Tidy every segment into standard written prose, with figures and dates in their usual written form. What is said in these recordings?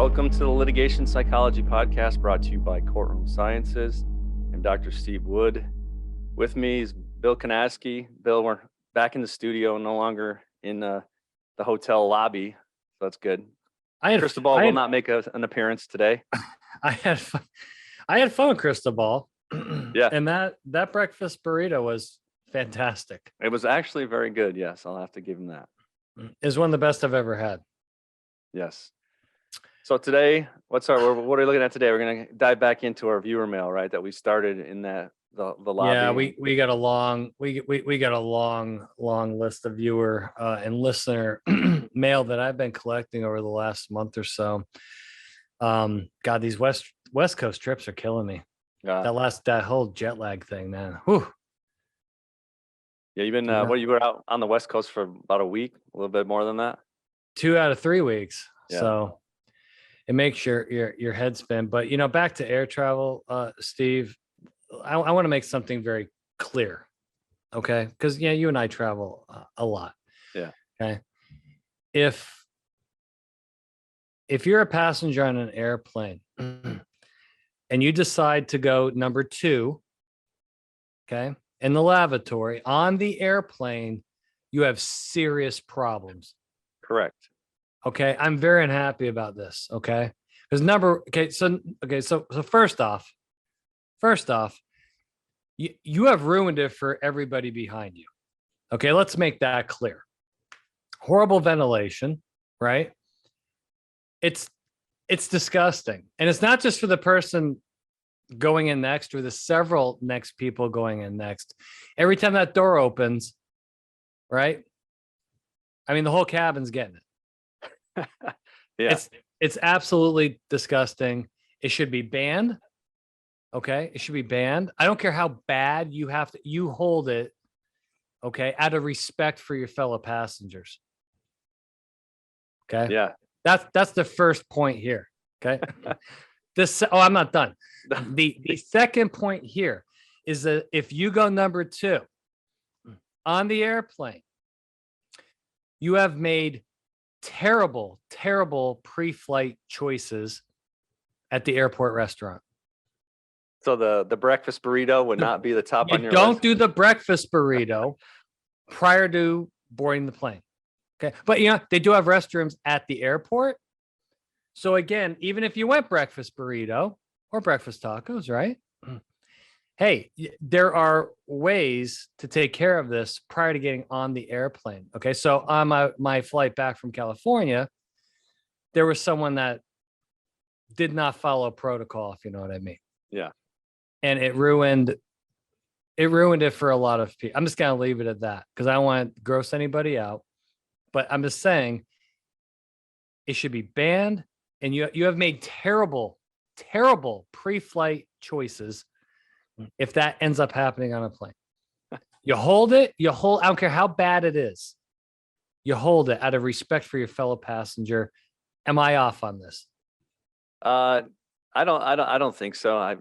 Welcome to the Litigation Psychology Podcast, brought to you by Courtroom Sciences. I'm Dr. Steve Wood. With me is Bill Kanasky. Bill, we're back in the studio, no longer in the hotel lobby, so that's good. Cristobal will not make an appearance today. I had fun with Cristobal. Yeah. And that breakfast burrito was fantastic. It was actually very good. Yes, I'll have to give him that. It's one of the best I've ever had. Yes. So today, what are we looking at today? We're going to dive back into our viewer mail, right? That we started in the lobby. Yeah, we got a long list of viewer and listener mail that I've been collecting over the last month or so. God, these West Coast trips are killing me. That whole jet lag thing, man. Whew. Yeah, you've been you were out on the West Coast for about a week, a little bit more than that. 2 out of 3 weeks. Yeah. So it makes your head spin. But back to air travel, Steve, I want to make something very clear. Okay. Because you and I travel a lot. Yeah. Okay. If you're a passenger on an airplane and you decide to go number 2, okay, in the lavatory on the airplane, you have serious problems. Correct. Okay, I'm very unhappy about this. Okay, because so first off, you have ruined it for everybody behind you. Okay, let's make that clear. Horrible ventilation, right? It's disgusting, and it's not just for the person going in next or the several next people going in next. Every time that door opens, right? I mean, the whole cabin's getting it. Yeah. It's absolutely disgusting. It should be banned. Okay. It should be banned. I don't care how bad you hold it. Okay. Out of respect for your fellow passengers. Okay. Yeah. That's the first point here. Okay. I'm not done. The second point here is that if you go number 2 on the airplane, you have made terrible pre-flight choices at the airport restaurant. So the breakfast burrito would not be the top on your list. Don't do the breakfast burrito prior to boarding the plane. Okay. But they do have restrooms at the airport. So again, even if you went breakfast burrito or breakfast tacos, right? Hey, there are ways to take care of this prior to getting on the airplane. Okay. So on my flight back from California, there was someone that did not follow protocol, if you know what I mean. Yeah. And it ruined it for a lot of people. I'm just going to leave it at that because I don't want to gross anybody out. But I'm just saying it should be banned. And you have made terrible pre-flight choices. If that ends up happening on a plane, you hold. I don't care how bad it is. You hold it out of respect for your fellow passenger. Am I off on this? I don't think so.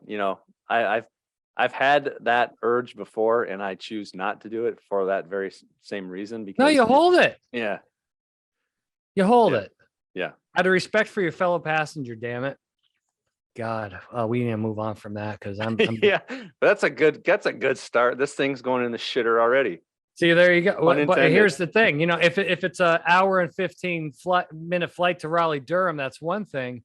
I've had that urge before, and I choose not to do it for that very same reason. Because no, you hold it. Yeah, you hold it. Yeah, out of respect for your fellow passenger. Damn it. God, we need to move on from that because I'm yeah, that's a good start. This thing's going in the shitter already. See, there you go. But here's the thing, if it's an hour and 15-minute flight to Raleigh Durham, that's one thing.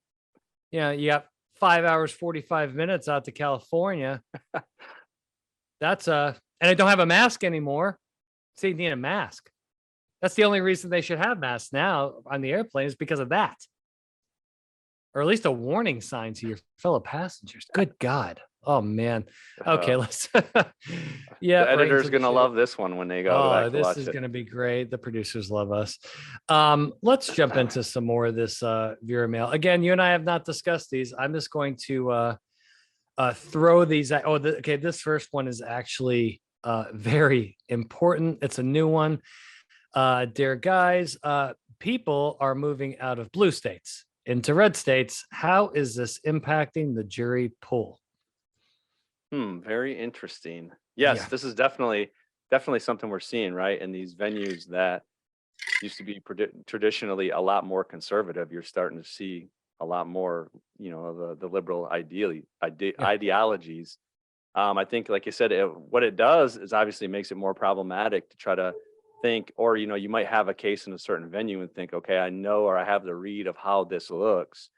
You got 5 hours 45 minutes out to California. And I don't have a mask anymore. So you need a mask. That's the only reason they should have masks now on the airplane is because of that. Or at least a warning sign to your fellow passengers. Good God. Oh, man. Okay, let's. Yeah. The editor's going to love this one when they go back to watch it. This is going to be great. The producers love us. Let's jump into some more of this viewer mail. Again, you and I have not discussed these. I'm just going to throw these. This first one is actually very important. It's a new one. Dear guys, people are moving out of blue states into red states. How is this impacting the jury pool? Very interesting. Yes, This is definitely something we're seeing, right? In these venues that used to be traditionally a lot more conservative, you're starting to see a lot more, the liberal ideologies. I think, like you said, what it does is obviously makes it more problematic to try to think, or, you might have a case in a certain venue and think, okay, I know, or I have the read of how this looks,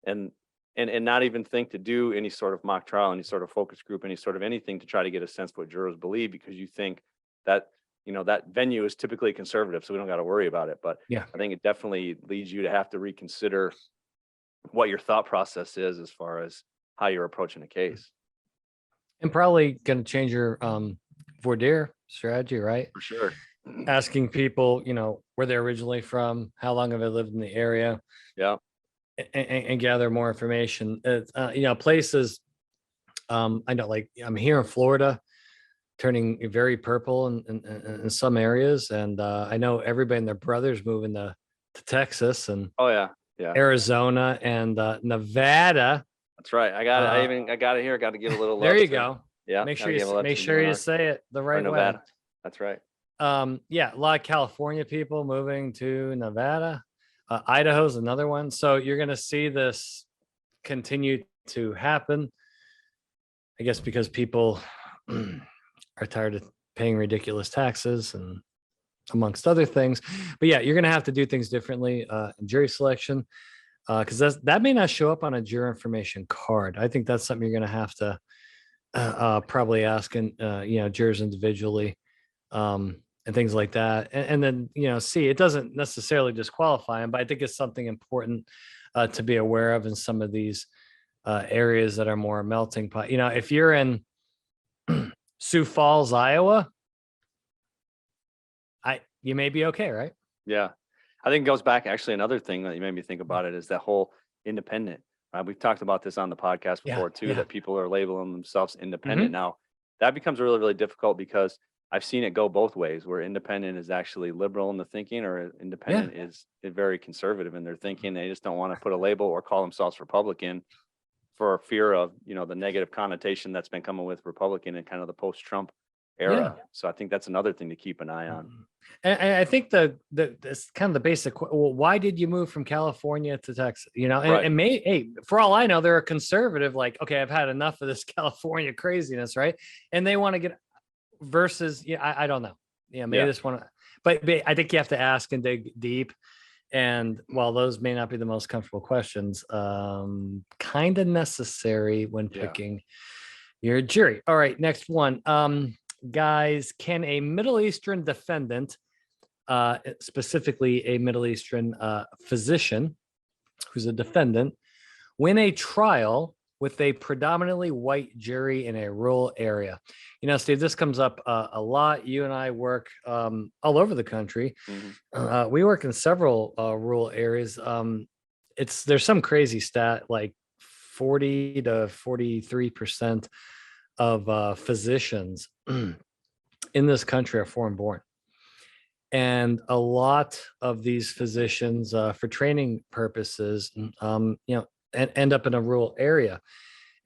and and not even think to do any sort of mock trial, any sort of focus group, any sort of anything to try to get a sense of what jurors believe, because you think that, that venue is typically conservative, so we don't got to worry about it. But Yeah. I think it definitely leads you to have to reconsider what your thought process is as far as how you're approaching a case. And probably going to change your voir dire strategy, right? For sure. Asking people, where they're originally from, how long have they lived in the area, Yeah. and gather more information. Places, I know, like I'm here in Florida, turning very purple in some areas, and I know everybody and their brothers moving to Texas and Oh yeah. Yeah. Arizona and Nevada. That's right. I got it. I got it here. I got to give a little love. There you go. Yeah. Make sure you say it the right way. Nevada. That's right. Yeah, a lot of California people moving to Nevada. Idaho's another one. So you're going to see this continue to happen, I guess, because people are tired of paying ridiculous taxes and amongst other things. But yeah, you're going to have to do things differently in jury selection, because that may not show up on a juror information card. I think that's something you're going to have to probably ask jurors individually, and things like that. And then, see, it doesn't necessarily disqualify them, but I think it's something important to be aware of in some of these areas that are more melting pot. If you're in Sioux Falls, Iowa, you may be okay, right? Yeah. I think it goes back, actually, another thing that you made me think about it is that whole independent. We've talked about this on the podcast before too, that people are labeling themselves independent. Now, that becomes really, really difficult because I've seen it go both ways, where independent is actually liberal in the thinking, or independent is very conservative in their thinking. They just don't want to put a label or call themselves Republican for fear of, the negative connotation that's been coming with Republican and kind of the post-Trump era. So I think that's another thing to keep an eye on. And I think that's kind of the basic. Well, why did you move from California to Texas? And hey, for all I know, they're a conservative. Like, okay, I've had enough of this California craziness, right? And they want to get versus. I don't know. Maybe this one, but I think you have to ask and dig deep. And while those may not be the most comfortable questions, kind of necessary when picking your jury. All right, next one. Guys, can a Middle Eastern defendant, specifically a Middle Eastern physician who's a defendant, win a trial with a predominantly white jury in a rural area? Steve, this comes up a lot. You and I work all over the country. We work in several rural areas. There's some crazy stat, like 40 to 43% of physicians in this country are foreign born. And a lot of these physicians, for training purposes, end up in a rural area.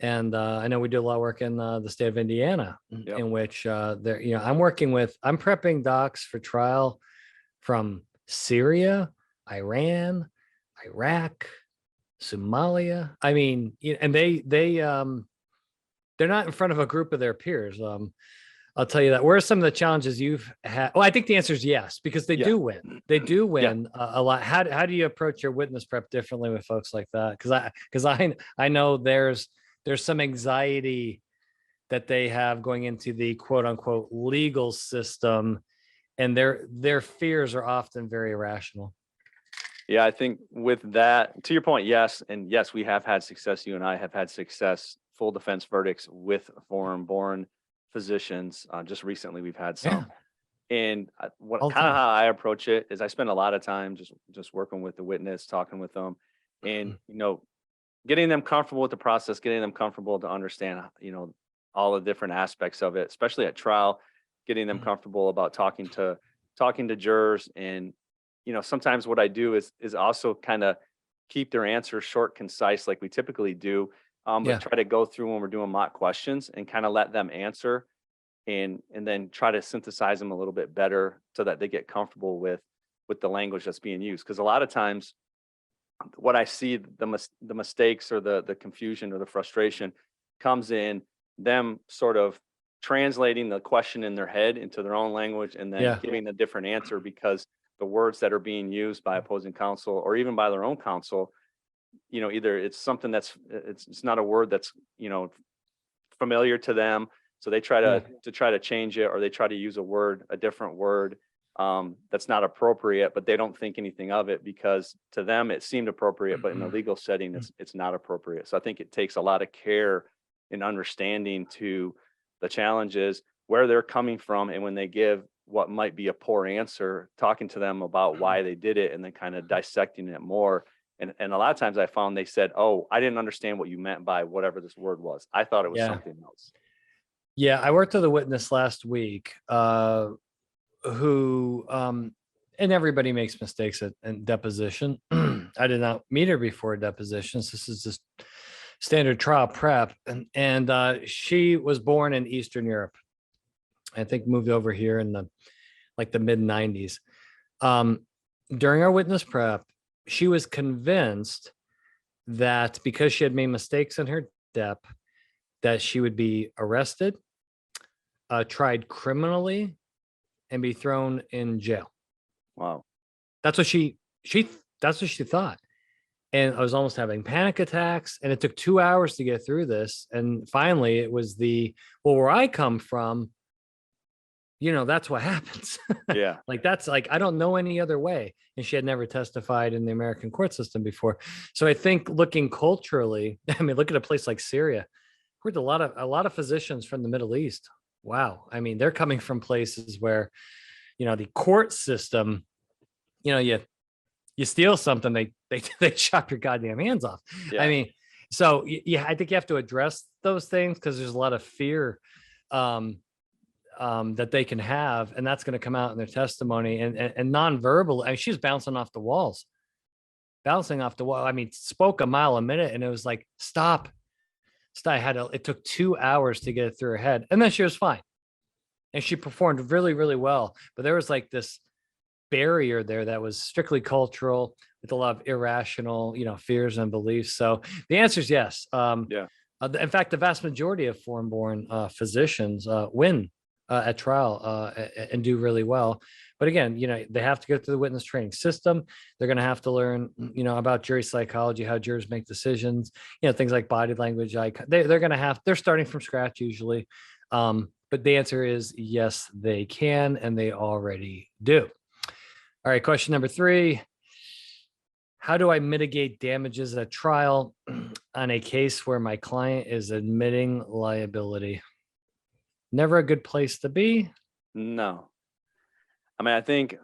And I know we do a lot of work in the state of Indiana, in which I'm prepping docs for trial from Syria, Iran, Iraq, Somalia. I mean, and they're not in front of a group of their peers. I'll tell you that. Where are some of the challenges you've had? Well, I think the answer is yes, because they do win. They do win a lot. How do you approach your witness prep differently with folks like that? Because I know there's some anxiety that they have going into the quote unquote legal system, and their fears are often very irrational. Yeah, I think with that, to your point, yes. And yes, we have had success. You and I have had success, full defense verdicts with foreign born physicians. Just recently we've had some. And how I approach it is I spend a lot of time just working with the witness, talking with them, and getting them comfortable with the process, getting them comfortable to understand all the different aspects of it, especially at trial, getting them comfortable about talking to jurors. And sometimes what I do is also kind of keep their answers short, concise, like we typically do. But try to go through when we're doing mock questions and kind of let them answer, and then try to synthesize them a little bit better so that they get comfortable with the language that's being used. Because a lot of times what I see the mistakes or the confusion or the frustration comes in them sort of translating the question in their head into their own language and then giving a different answer because the words that are being used by opposing counsel or even by their own counsel, either it's something that's it's not a word that's familiar to them, so they try to change it, or they try to use a different word that's not appropriate, but they don't think anything of it because to them it seemed appropriate, but in a legal setting it's not appropriate. So I think it takes a lot of care and understanding to the challenges, where they're coming from, and when they give what might be a poor answer, talking to them about why they did it and then kind of dissecting it more. And a lot of times I found they said, "Oh, I didn't understand what you meant by whatever this word was. I thought it was something else." Yeah, I worked with a witness last week who, and everybody makes mistakes in deposition. I did not meet her before depositions. This is just standard trial prep. And she was born in Eastern Europe. I think moved over here in the mid 90s. During our witness prep, she was convinced that because she had made mistakes in her dep, that she would be arrested, tried criminally, and be thrown in jail. Wow. That's what she thought. And I was almost having panic attacks, and it took 2 hours to get through this. And finally it was where I come from, that's what happens. Yeah. I don't know any other way. And she had never testified in the American court system before. So I think looking culturally, look at a place like Syria. Heard a lot of physicians from the Middle East. Wow. They're coming from places where, the court system, you steal something, they chop your goddamn hands off. Yeah. I think you have to address those things because there's a lot of fear that they can have, and that's going to come out in their testimony and nonverbal. She's bouncing off the walls, spoke a mile a minute, and it was like, stop. It took 2 hours to get it through her head, and then she was fine, and she performed really, really well. But there was this barrier there that was strictly cultural with a lot of irrational, fears and beliefs. So the answer is yes. In fact, the vast majority of foreign-born physicians win at trial and do really well. But again, they have to go through the witness training system. They're going to have to learn, about jury psychology, how jurors make decisions, things like body language. They're starting from scratch usually. But the answer is yes, they can, and they already do. All right, question number 3. How do I mitigate damages at trial on a case where my client is admitting liability? Never a good place to be. No. I think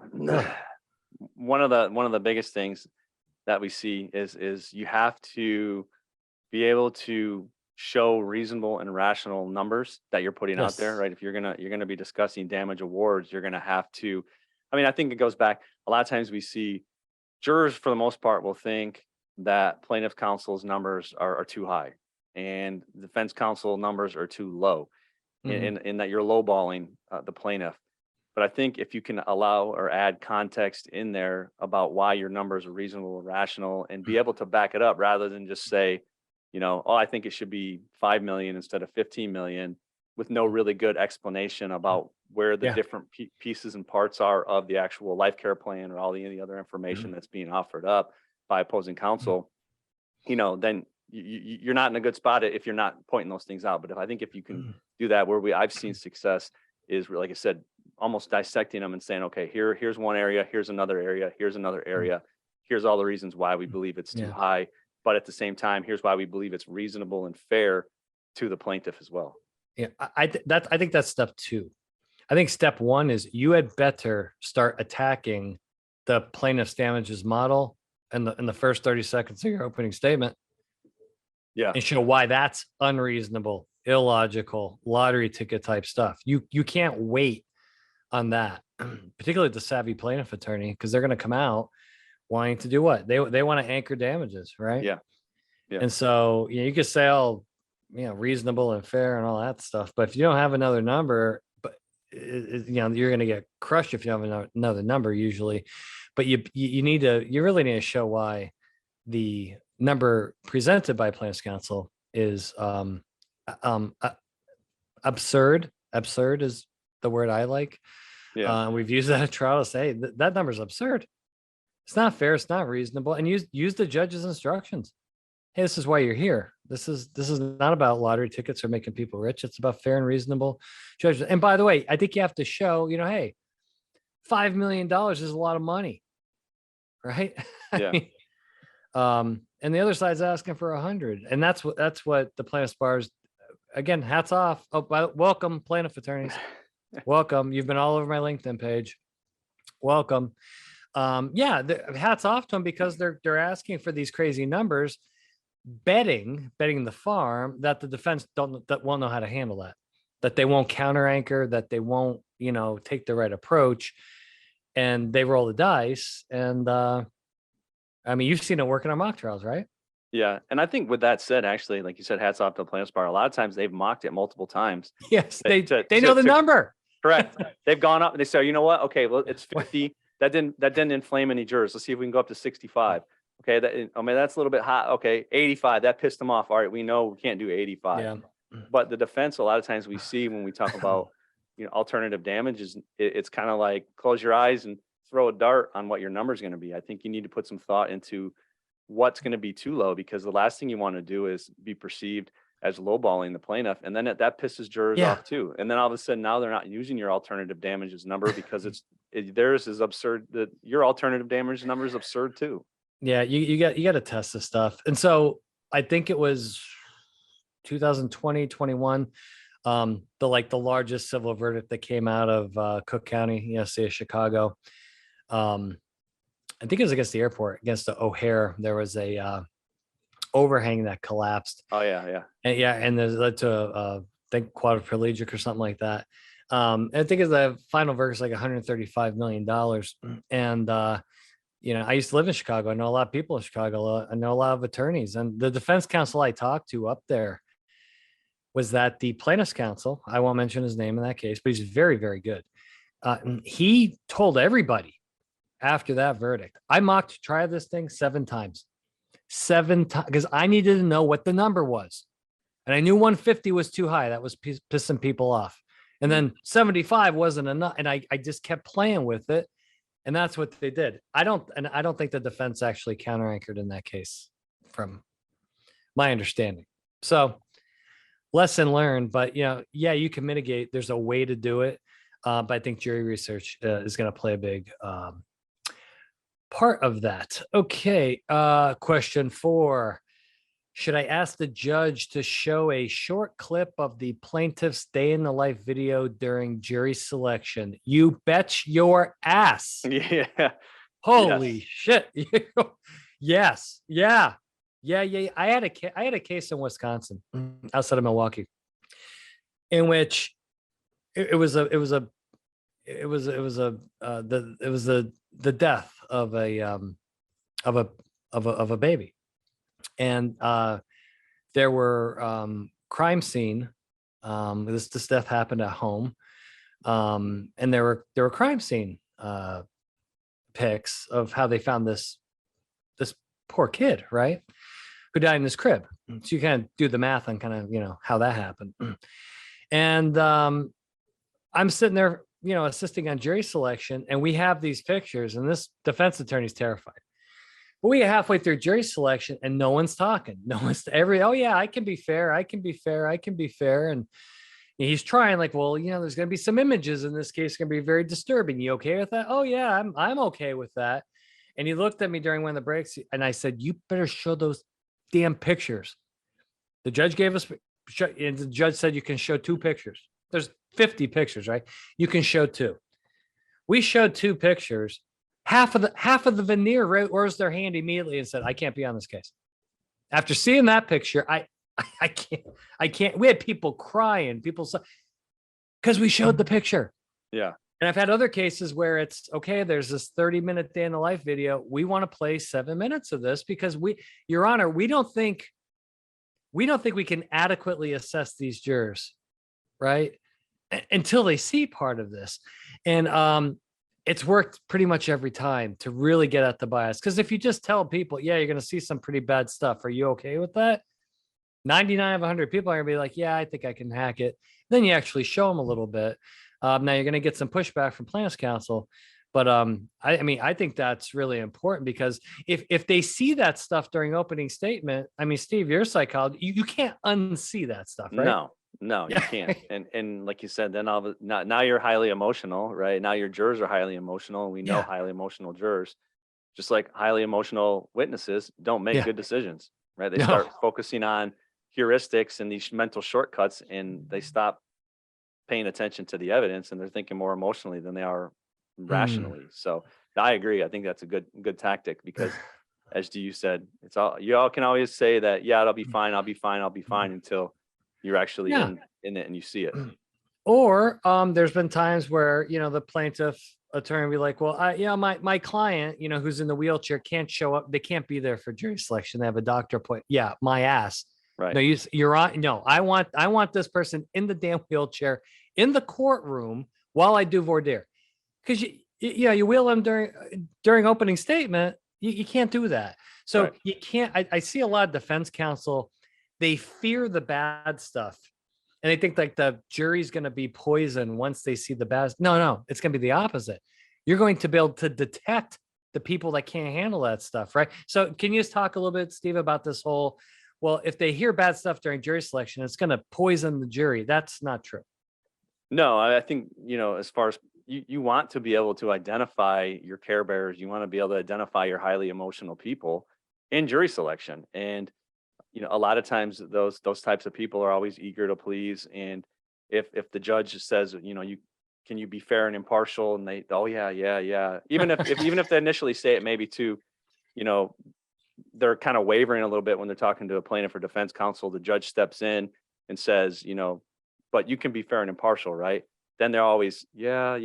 one of the biggest things that we see is you have to be able to show reasonable and rational numbers that you're putting out there, right? If you're gonna be discussing damage awards, you're gonna have to. I think it goes back. A lot of times we see jurors, for the most part, will think that plaintiff counsel's numbers are too high and defense counsel numbers are too low, in that you're lowballing the plaintiff. But I think if you can allow or add context in there about why your numbers are reasonable and rational, and be able to back it up rather than just say, I think it should be 5 million instead of 15 million, with no really good explanation about where the different pieces and parts are of the actual life care plan or all the other information that's being offered up by opposing counsel, then you're not in a good spot if you're not pointing those things out. But if you can do that, I've seen success is, like I said, almost dissecting them and saying, okay, here's one area, here's another area, here's another area, here's all the reasons why we believe it's too high, but at the same time, here's why we believe it's reasonable and fair to the plaintiff as well. Yeah, I think that's step 2. I think step 1 is you had better start attacking the plaintiff's damages model in the first 30 seconds of your opening statement. Yeah, and show why that's unreasonable, illogical, lottery ticket type stuff. You can't wait on that, particularly the savvy plaintiff attorney, because they're going to come out wanting to do what they want to anchor damages, right? Yeah. And so you could say, reasonable and fair and all that stuff, but if you don't have another number, you're going to get crushed if you have another number usually. But you really need to show why the number presented by plaintiff's counsel is absurd. Absurd is the word I like. Yeah. We've used that at trial to say that number is absurd. It's not fair. It's not reasonable. And use the judge's instructions. Hey, this is why you're here. This is not about lottery tickets or making people rich. It's about fair and reasonable judgment. And by the way, I think you have to show, hey, $5 million is a lot of money, right? Yeah. And the other side's asking for 100, and that's what the plaintiff's bars. Again, hats off. Oh, welcome, plaintiff attorneys. Welcome. You've been all over my LinkedIn page. Welcome. Hats off to them because they're asking for these crazy numbers, betting the farm that the defense won't know how to handle that they won't counter anchor, that they won't, take the right approach, and they roll the dice. And you've seen it work in our mock trials, right? Yeah. And I think with that said, actually, like you said, hats off to the plaintiff's bar. A lot of times they've mocked it multiple times. Yes, they know the number. Correct. They've gone up and they say, you know what? Okay, well, it's 50. That didn't inflame any jurors. Let's see if we can go up to 65. Okay, that's a little bit hot. Okay, 85. That pissed them off. All right, we know we can't do 85. Yeah. But the defense, a lot of times we see when we talk about alternative damages, it's kind of like close your eyes and throw a dart on what your number is going to be. I think you need to put some thought into what's going to be too low, because the last thing you want to do is be perceived as lowballing the plaintiff, and then that pisses jurors off too. And then all of a sudden now they're not using your alternative damages number because theirs is absurd. That your alternative damage number is absurd too. Yeah, you got to test this stuff. And so I think it was 2020, 21, the largest civil verdict that came out of Cook County, state of Chicago. I think it was against the airport, against the O'Hare. There was a overhang that collapsed. Oh yeah. And there's led to I think quadriplegic or something like that. I think the final verdict is like $135 million. And I used to live in Chicago. I know a lot of people in Chicago. I know a lot of attorneys, and the defense counsel I talked to up there was that the plaintiff's counsel, I won't mention his name in that case, but he's very, very good. He told everybody after that verdict, I mocked try this thing 7 times, because I needed to know what the number was. And I knew 150 was too high. That was pissing people off. And then 75 wasn't enough. And I just kept playing with it. And that's what they did. I don't think the defense actually counter anchored in that case from my understanding. So lesson learned, but you can mitigate. There's a way to do it. But I think jury research is going to play a big part of that. Okay. Question 4. Should I ask the judge to show a short clip of the plaintiff's day in the life video during jury selection? You bet your ass. Yeah. Holy shit. Yes. Yeah. I had a case in Wisconsin, outside of Milwaukee, in which it was the death of a baby. And there were crime scene. This death happened at home, and there were crime scene pics of how they found this poor kid, right, who died in his crib. So you kind of do the math on kind of how that happened. And I'm sitting there, assisting on jury selection, and we have these pictures, and this defense attorney's terrified. But we get halfway through jury selection and no one's talking. No one's oh yeah, I can be fair. And he's trying there's going to be some images in this case going to be very disturbing. You okay with that? Oh yeah, I'm okay with that. And he looked at me during one of the breaks and I said, you better show those damn pictures. The judge gave us, and the judge said you can show 2 pictures. There's 50 pictures, right? You can show 2. We showed 2 pictures. Half of the veneer raised their hand immediately and said, I can't be on this case. After seeing that picture, I can't. We had people crying, because we showed the picture. Yeah. And I've had other cases where it's okay, there's this 30-minute day in the life video. We want to play 7 minutes of this because Your Honor, we don't think we can adequately assess these jurors, right? Until they see part of this. And it's worked pretty much every time to really get at the bias. Because if you just tell people, yeah, you're going to see some pretty bad stuff, are you okay with that? 99 of 100 people are going to be like, yeah, I think I can hack it. Then you actually show them a little bit. Now you're going to get some pushback from plaintiff's counsel. But I mean, I think that's really important, because if they see that stuff during opening statement, I mean, Steve, you're a psychologist, you can't unsee that stuff, right? No, you can't. And like you said, then now you're highly emotional, right? Now your jurors are highly emotional, and we know highly emotional jurors, just like highly emotional witnesses, don't make good decisions, right? They start focusing on heuristics and these mental shortcuts, and they stop paying attention to the evidence, and they're thinking more emotionally than they are rationally. So I agree. I think that's a good tactic, because as you said, it's all, you all can always say that, yeah, it'll be fine, I'll be fine, until you're actually in it and you see it. Or there's been times where, the plaintiff attorney will be like, well, my client, who's in the wheelchair can't show up. They can't be there for jury selection. They have a doctor appointment. Yeah, my ass. Right. No, you're on. No, I want this person in the damn wheelchair in the courtroom while I do voir dire. Because you wheel them during opening statement. You can't do that. So you can't. I see a lot of defense counsel, they fear the bad stuff, and they think like the jury's going to be poisoned once they see the bad. No, it's going to be the opposite. You're going to be able to detect the people that can't handle that stuff, right? So can you just talk a little bit, Steve, about this whole, well, if they hear bad stuff during jury selection, it's going to poison the jury. That's not true. No, I think, as far as you want to be able to identify your care bearers, you want to be able to identify your highly emotional people in jury selection. And, a lot of times those types of people are always eager to please. And if the judge says, can you be fair and impartial? And they, oh yeah. Even if they initially say it maybe too, they're kind of wavering a little bit when they're talking to a plaintiff or defense counsel. The judge steps in and says, but you can be fair and impartial, right? Then they're always, yeah,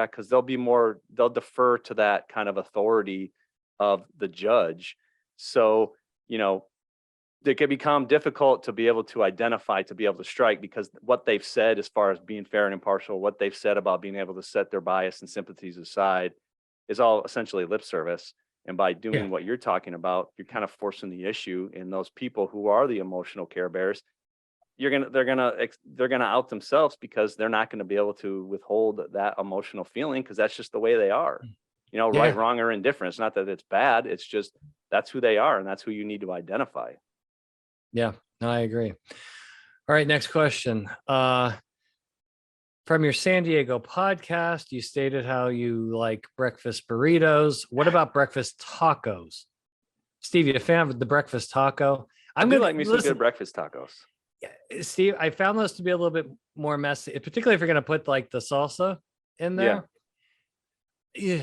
because they'll defer to that kind of authority of the judge. So, it can become difficult to be able to identify, to be able to strike, because what they've said as far as being fair and impartial, what they've said about being able to set their bias and sympathies aside, is all essentially lip service. And by doing what you're talking about, you're kind of forcing the issue, and those people who are the emotional care bearers, they're gonna out themselves, because they're not going to be able to withhold that emotional feeling, because that's just the way they are. Right, wrong, or indifferent. It's not that it's bad. It's just that's who they are, and that's who you need to identify. Yeah, no, I agree. All right, next question. From your San Diego podcast, you stated how you like breakfast burritos. What about breakfast tacos? Steve, you a fan of the breakfast taco? I'm gonna like me some good breakfast tacos. Steve, I found those to be a little bit more messy, particularly if you're going to put like the salsa in there. Yeah,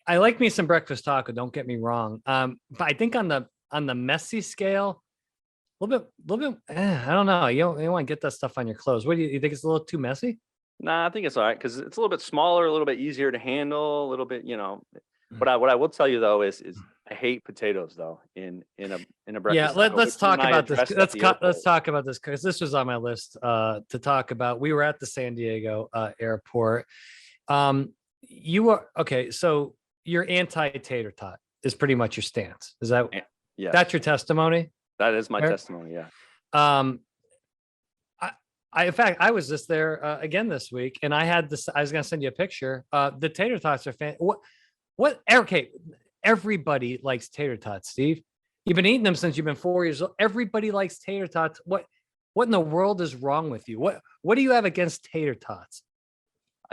I like me some breakfast taco. Don't get me wrong. But I think on the messy scale, a little bit. I don't know. You don't want to get that stuff on your clothes. What do you think? It's a little too messy? Nah, I think it's all right, because it's a little bit smaller, a little bit easier to handle, a little bit, What I will tell you though is I hate potatoes though in a breakfast. Yeah, let's talk about this. Let's talk about this, because this was on my list to talk about. We were at the San Diego airport. You are okay. So your anti-tater tot is pretty much your stance. Is that? Yeah. That's your testimony. That is my testimony. Yeah. In fact, I was just there again this week, and I had this. I was going to send you a picture. The tater tots are What? Okay, everybody likes tater tots, Steve. You've been eating them since you've been 4 years old. Everybody likes tater tots. What in the world is wrong with you? What do you have against tater tots?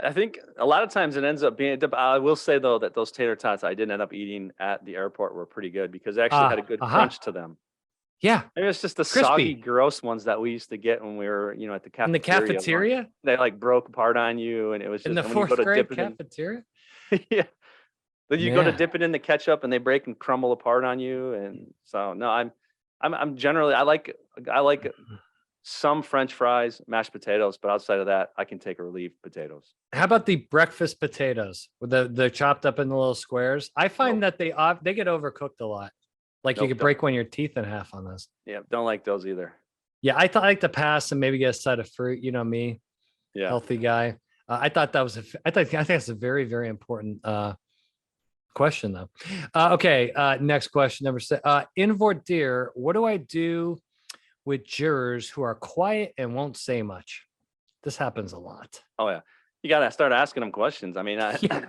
I think a lot of times it ends up being, I will say though, that those tater tots I did end up eating at the airport were pretty good, because they actually had a good crunch to them. Yeah. Maybe it's just the crispy, soggy, gross ones that we used to get when we were, at the cafeteria. In the cafeteria? They like broke apart on you, and it was just in the fourth grade cafeteria. Yeah. Then you go to dip it in the ketchup, and they break and crumble apart on you. And so no, I'm generally, I like some French fries, mashed potatoes, but outside of that, I can take or leave potatoes. How about the breakfast potatoes with the chopped up in the little squares? I find that they get overcooked a lot. Like you could break one of your teeth in half on this. Yeah, don't like those either. Yeah, I like to pass and maybe get a side of fruit. You know me, healthy guy. I thought that was I think that's a very, very important question though. Okay. Next question, number 6. In voir dire, what do I do with jurors who are quiet and won't say much? This happens a lot. Oh yeah. You got to start asking them questions. I mean,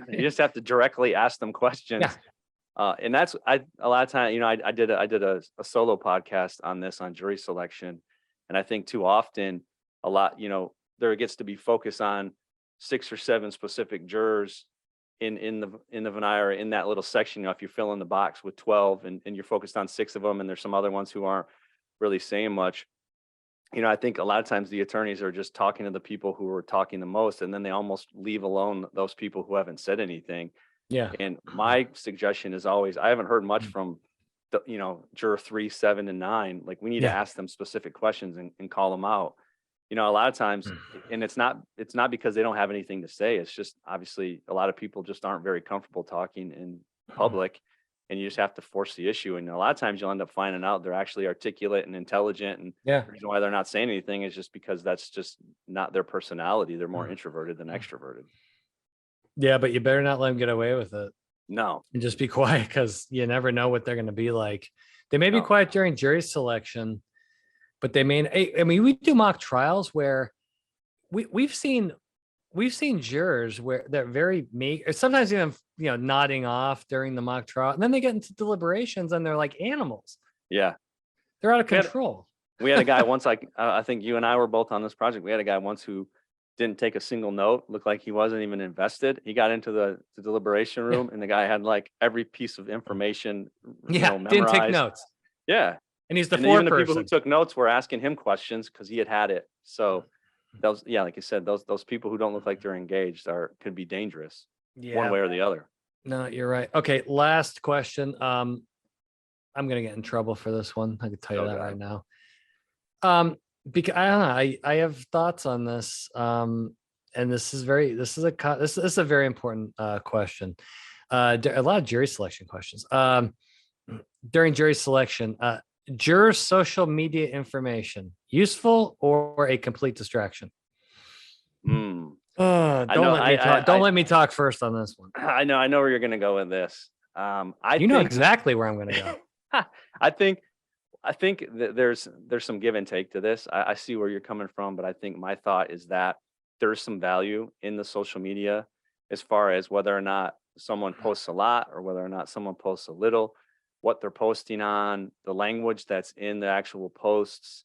you just have to directly ask them questions. And that's, a lot of times, I did a solo podcast on this, on jury selection. And I think too often there gets to be focus on 6 or 7 specific jurors in the venire, in that little section. If you fill in the box with 12 and you're focused on 6 of them, and there's some other ones who aren't really saying much. I think a lot of times the attorneys are just talking to the people who are talking the most, and then they almost leave alone those people who haven't said anything. Yeah. And my suggestion is always, I haven't heard much from juror 3, 7, and 9. Like, we need to ask them specific questions and call them out. A lot of times, and it's not because they don't have anything to say. It's just, obviously, a lot of people just aren't very comfortable talking in public, and you just have to force the issue. And a lot of times you'll end up finding out they're actually articulate and intelligent. And the reason why they're not saying anything is just because that's just not their personality. They're more introverted than extroverted. Yeah, but you better not let them get away with it. No. And just be quiet, because you never know what they're going to be like. They may be quiet during jury selection, but they may. I mean, we do mock trials where we've seen jurors where they're very meek, or sometimes even nodding off during the mock trial, and then they get into deliberations and they're like animals. Yeah, they're out of control. We had a guy once, like I think you and I were both on this project. We had a guy once who didn't take a single note, looked like he wasn't even invested. He got into the deliberation room, and the guy had like every piece of information memorized. Didn't take notes. Yeah. And he's the fourth person. The people who took notes were asking him questions because he had it. So those, like you said, those people who don't look like they're engaged could be dangerous, one way or the other. No, you're right. Okay, last question. I'm gonna get in trouble for this one. I can tell you that right now. Because I don't know. I have thoughts on this. And this is a very important question. A lot of jury selection questions. During jury selection, jurors' social media information, useful or a complete distraction? Don't let me talk first on this one. I know where you're going to go with this. I know exactly where I'm going to go. I think that there's some give and take to this. I see where you're coming from, but I think my thought is that there's some value in the social media, as far as whether or not someone posts a lot or whether or not someone posts a little, what they're posting on, the language that's in the actual posts,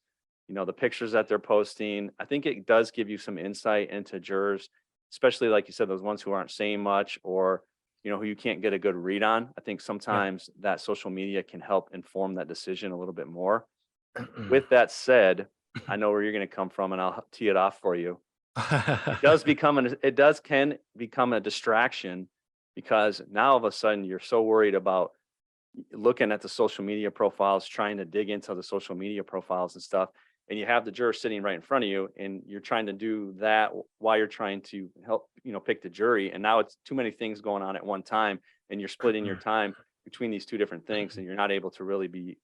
the pictures that they're posting. I think it does give you some insight into jurors, especially like you said, those ones who aren't saying much, or who you can't get a good read on. I think sometimes that social media can help inform that decision a little bit more. With that said, I know where you're going to come from, and I'll tee it off for you. It can become a distraction, because now all of a sudden you're so worried about looking at the social media profiles, trying to dig into the social media profiles and stuff, and you have the juror sitting right in front of you, and you're trying to do that while you're trying to help pick the jury. And now it's too many things going on at one time, and you're splitting your time between these two different things, and you're not able to really be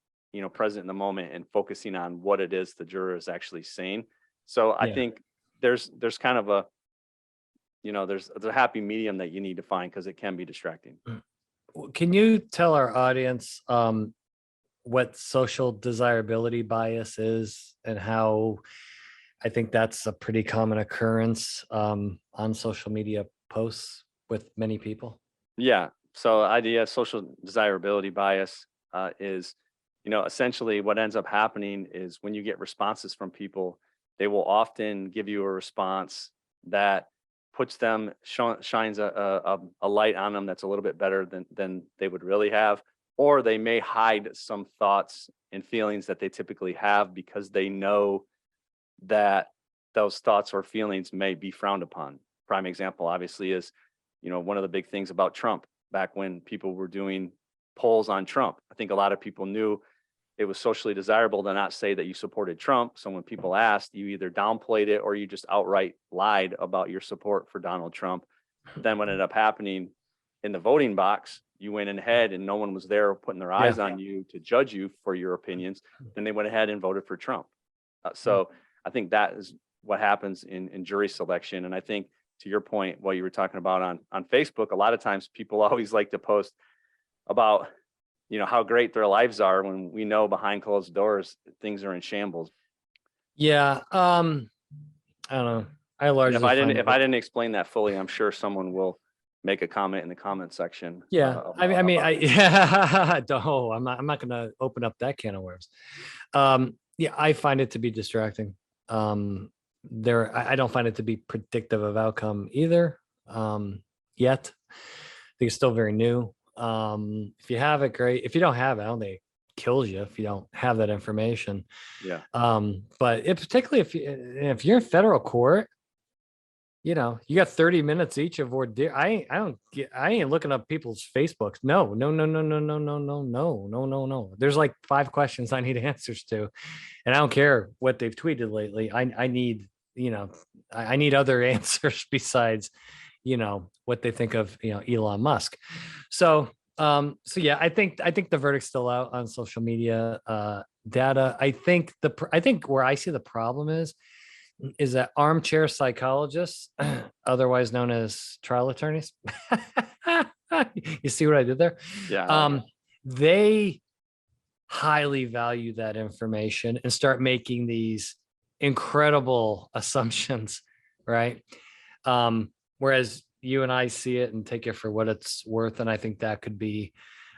present in the moment and focusing on what it is the juror is actually saying. So I think there's kind of a there's a happy medium that you need to find, because it can be distracting. Can you tell our audience what social desirability bias is, and how I think that's a pretty common occurrence on social media posts with many people? Yeah. So idea social desirability bias is, essentially what ends up happening is when you get responses from people, they will often give you a response that puts them, shines a light on them that's a little bit better than they would really have, or they may hide some thoughts and feelings that they typically have, because they know that those thoughts or feelings may be frowned upon. Prime example, obviously, is, one of the big things about Trump back when people were doing polls on Trump. I think a lot of people knew it was socially desirable to not say that you supported Trump. So when people asked, you either downplayed it or you just outright lied about your support for Donald Trump. Then what ended up happening in the voting box, you went ahead and no one was there putting their eyes on you to judge you for your opinions. Then they went ahead and voted for Trump. So I think that is what happens in jury selection. And I think to your point, what you were talking about on Facebook, a lot of times people always like to post about, how great their lives are when we know behind closed doors, things are in shambles. Yeah. I don't know. I largely if I didn't explain that fully, I'm sure someone will make a comment in the comment section. Yeah. I'm not going to open up that can of worms. Yeah, I find it to be distracting. I don't find it to be predictive of outcome either. Yet. I think it's still very new. If you have it, great. If you don't have it, I don't think it kills you if you don't have that information. Yeah. But particularly if you're in federal court, you got 30 minutes each of voir dire. I ain't looking up people's Facebooks. No. There's like 5 questions I need answers to, and I don't care what they've tweeted lately. I need, I need other answers besides, what they think of, Elon Musk. So yeah, I think the verdict's still out on social media data. I think where I see the problem is that armchair psychologists, otherwise known as trial attorneys, you see what I did there? Yeah. They highly value that information and start making these incredible assumptions, right? Whereas you and I see it and take it for what it's worth. And I think that could be,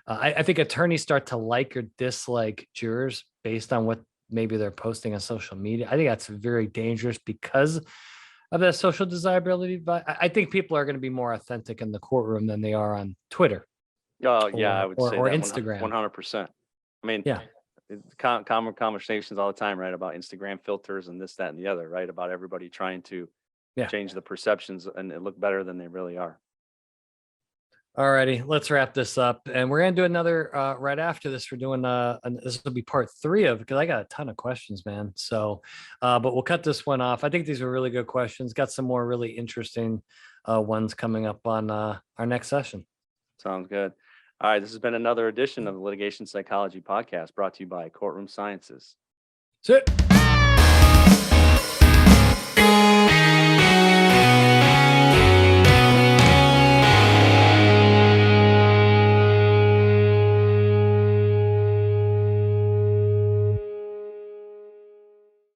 I think attorneys start to like or dislike jurors based on what maybe they're posting on social media. I think that's very dangerous because of that social desirability. But I think people are going to be more authentic in the courtroom than they are on Twitter. Oh, yeah, I would say or that Instagram. 100%. I mean, yeah, common conversations all the time, right? About Instagram filters and this, that, and the other, right? About everybody trying to change the perceptions and look better than they really are. All righty, let's wrap this up, and we're gonna do another right after this. We're doing this will be part 3 of, because I got a ton of questions, man. So, but we'll cut this one off. I think these are really good questions. Got some more really interesting ones coming up on our next session. Sounds good. All right, this has been another edition of the Litigation Psychology Podcast, brought to you by Courtroom Sciences. That's it.